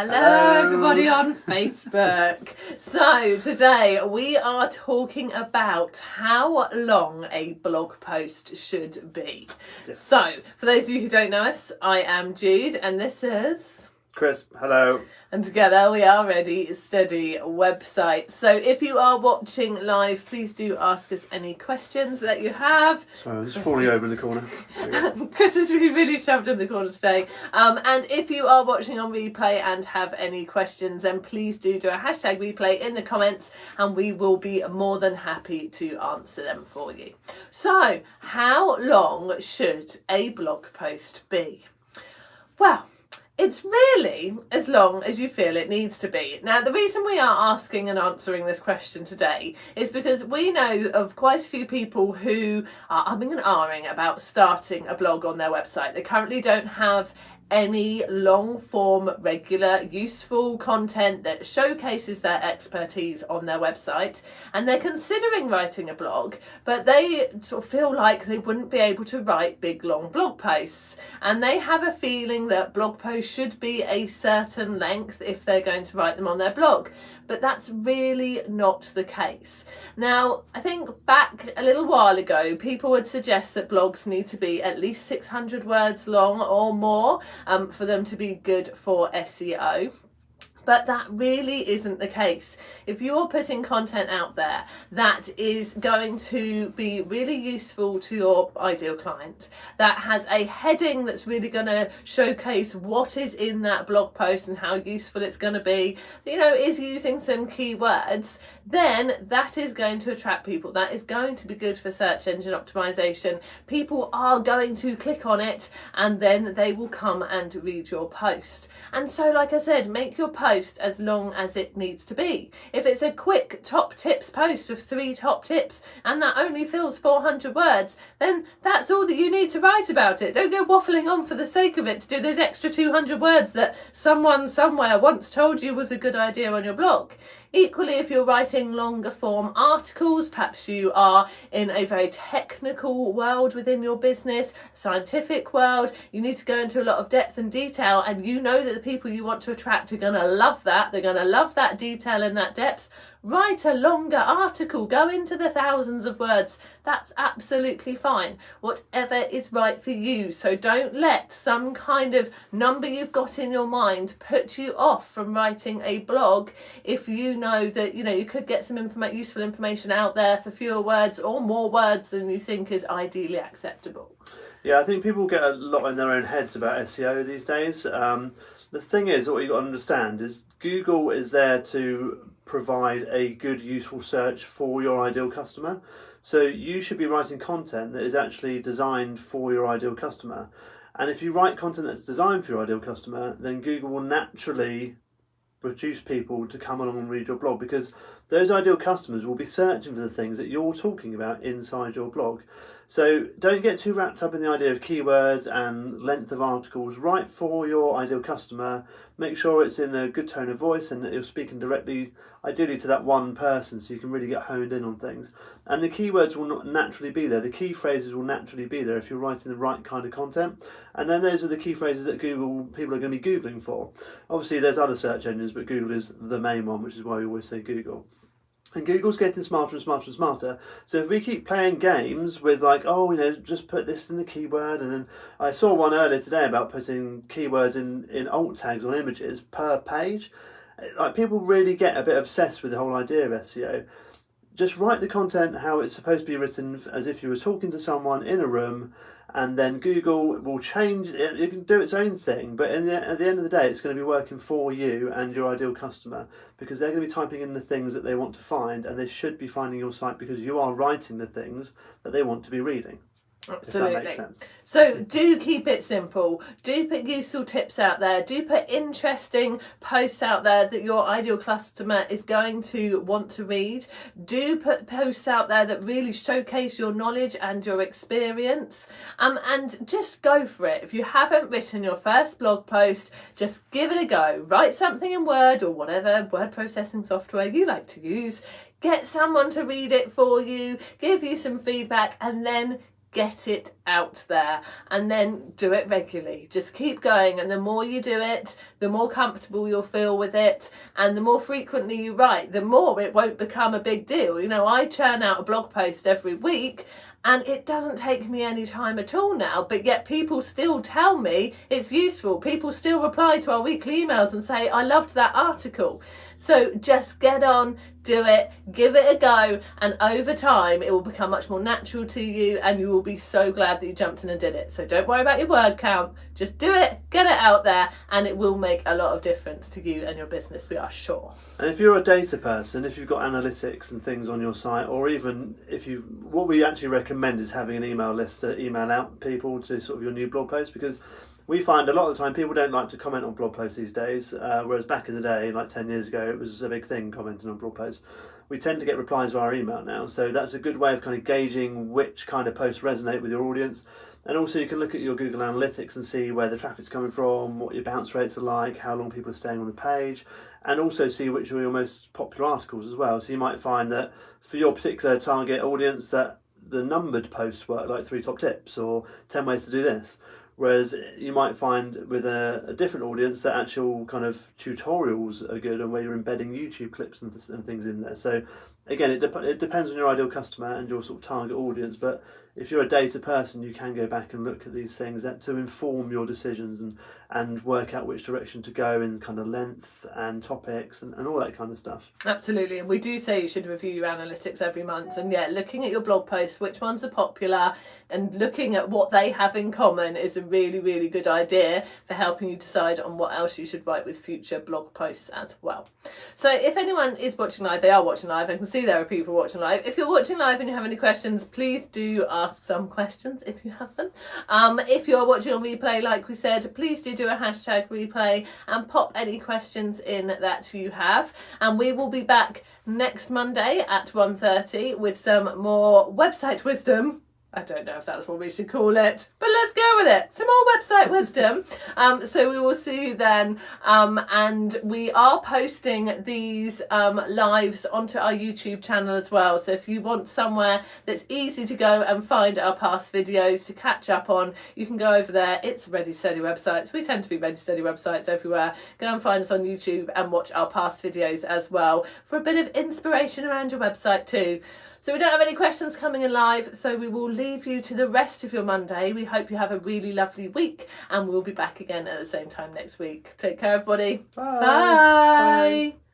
Hello everybody on Facebook. So today we are talking about how long a blog post should be. Yes. So for those of you who don't know us, I am Jude and this is... Chris, hello. And together we are Ready Steady Website. So if you are watching live, please do ask us any questions that you have. Sorry, I'm just falling over in the corner. Chris has been really shoved in the corner today. And if you are watching on replay and have any questions, then please do a hashtag replay in the comments and we will be more than happy to answer them for you. So, how long should a blog post be? Well, it's really as long as you feel it needs to be. Now, the reason we are asking and answering this question today is because we know of quite a few people who are umming and ahhing about starting a blog on their website. They currently don't have any long form, regular, useful content that showcases their expertise on their website, and they're considering writing a blog, but they sort of feel like they wouldn't be able to write big long blog posts, and they have a feeling that blog posts should be a certain length if they're going to write them on their blog, but that's really not the case. Now, I think back a little while ago, people would suggest that blogs need to be at least 600 words long or more for them to be good for SEO. But that really isn't the case. If you're putting content out there that is going to be really useful to your ideal client, that has a heading that's really going to showcase what is in that blog post and how useful it's going to be, is using some keywords, then that is going to attract people. That is going to be good for search engine optimization. People are going to click on it and then they will come and read your post. And so, like I said, make your post as long as it needs to be. If it's a quick top tips post of 3 top tips and that only fills 400 words, then that's all that you need to write about it. Don't go waffling on for the sake of it to do those extra 200 words that someone somewhere once told you was a good idea on your blog. Equally, if you're writing longer form articles, perhaps you are in a very technical world within your business, scientific world, you need to go into a lot of depth and detail, and you know that the people you want to attract are going to love that. They're going to love that detail and that depth. Write a longer article, go into the thousands of words. That's absolutely fine. Whatever is right for you. So don't let some kind of number you've got in your mind put you off from writing a blog if you know that, you could get some useful information out there for fewer words or more words than you think is ideally acceptable. Yeah, I think people get a lot in their own heads about SEO these days. The thing is, what you've got to understand is Google is there to provide a good, useful search for your ideal customer. So you should be writing content that is actually designed for your ideal customer. And if you write content that's designed for your ideal customer, then Google will naturally produce people to come along and read your blog, because those ideal customers will be searching for the things that you're talking about inside your blog. So don't get too wrapped up in the idea of keywords and length of articles. Write for your ideal customer. Make sure it's in a good tone of voice and that you're speaking directly, ideally to that one person, so you can really get honed in on things. And the keywords will not naturally be there. The key phrases will naturally be there if you're writing the right kind of content. And then those are the key phrases that people are going to be Googling for. Obviously, there's other search engines, but Google is the main one, which is why we always say Google. And Google's getting smarter and smarter and smarter. So if we keep playing games with just put this in the keyword, and then I saw one earlier today about putting keywords in alt tags on images per page. Like, people really get a bit obsessed with the whole idea of SEO. Just write the content how it's supposed to be written, as if you were talking to someone in a room, and then Google will change it. It can do its own thing, but at the end of the day, it's going to be working for you and your ideal customer, because they're going to be typing in the things that they want to find, and they should be finding your site because you are writing the things that they want to be reading. Absolutely. If that makes sense. So do keep it simple. Do put useful tips out there. Do put interesting posts out there that your ideal customer is going to want to read. Do put posts out there that really showcase your knowledge and your experience. And just go for it. If you haven't written your first blog post, just give it a go. Write something in Word or whatever word processing software you like to use. Get someone to read it for you, give you some feedback, and then get it out there, and then do it regularly. Just keep going, and the more you do it, the more comfortable you'll feel with it, and the more frequently you write, the more it won't become a big deal. You know, I churn out a blog post every week, and it doesn't take me any time at all now, but yet people still tell me it's useful. People still reply to our weekly emails and say, I loved that article. So just get on, do it, give it a go, and over time it will become much more natural to you, and you will be so glad that you jumped in and did it. So don't worry about your word count, just do it, get it out there, and it will make a lot of difference to you and your business, we are sure. And if you're a data person, if you've got analytics and things on your site, or even what we actually recommend is having an email list to email out people to sort of your new blog posts, because we find a lot of the time people don't like to comment on blog posts these days, whereas back in the day, like 10 years ago, it was a big thing commenting on blog posts. We tend to get replies via email now, so that's a good way of kind of gauging which kind of posts resonate with your audience. And also you can look at your Google Analytics and see where the traffic's coming from, what your bounce rates are like, how long people are staying on the page, and also see which are your most popular articles as well. So you might find that for your particular target audience that the numbered posts work, like 3 top tips or 10 ways to do this. Whereas you might find with a different audience that actual kind of tutorials are good, and where you're embedding YouTube clips and things in there. So again, it depends on your ideal customer and your sort of target audience, but if you're a data person, you can go back and look at these things to inform your decisions and work out which direction to go in kind of length and topics and all that kind of stuff. Absolutely, and we do say you should review your analytics every month, and yeah, looking at your blog posts, which ones are popular, and looking at what they have in common is a really, really good idea for helping you decide on what else you should write with future blog posts as well. So if anyone is watching live, they are watching live, I can see there are people watching live. If you're watching live and you have any questions, please do ask some questions if you have them. If you're watching on replay, like we said, please do a hashtag replay and pop any questions in that you have, and we will be back next Monday at 1:30 with some more website wisdom. I don't know if that's what we should call it, but let's go with it. Some more website wisdom. So we will see you then. And we are posting these lives onto our YouTube channel as well. So if you want somewhere that's easy to go and find our past videos to catch up on, you can go over there. It's Ready Steady Websites. We tend to be Ready Steady Websites everywhere. Go and find us on YouTube and watch our past videos as well for a bit of inspiration around your website too. So we don't have any questions coming in live, so we will leave you to the rest of your Monday. We hope you have a really lovely week, and we'll be back again at the same time next week. Take care, everybody. Bye. Bye. Bye.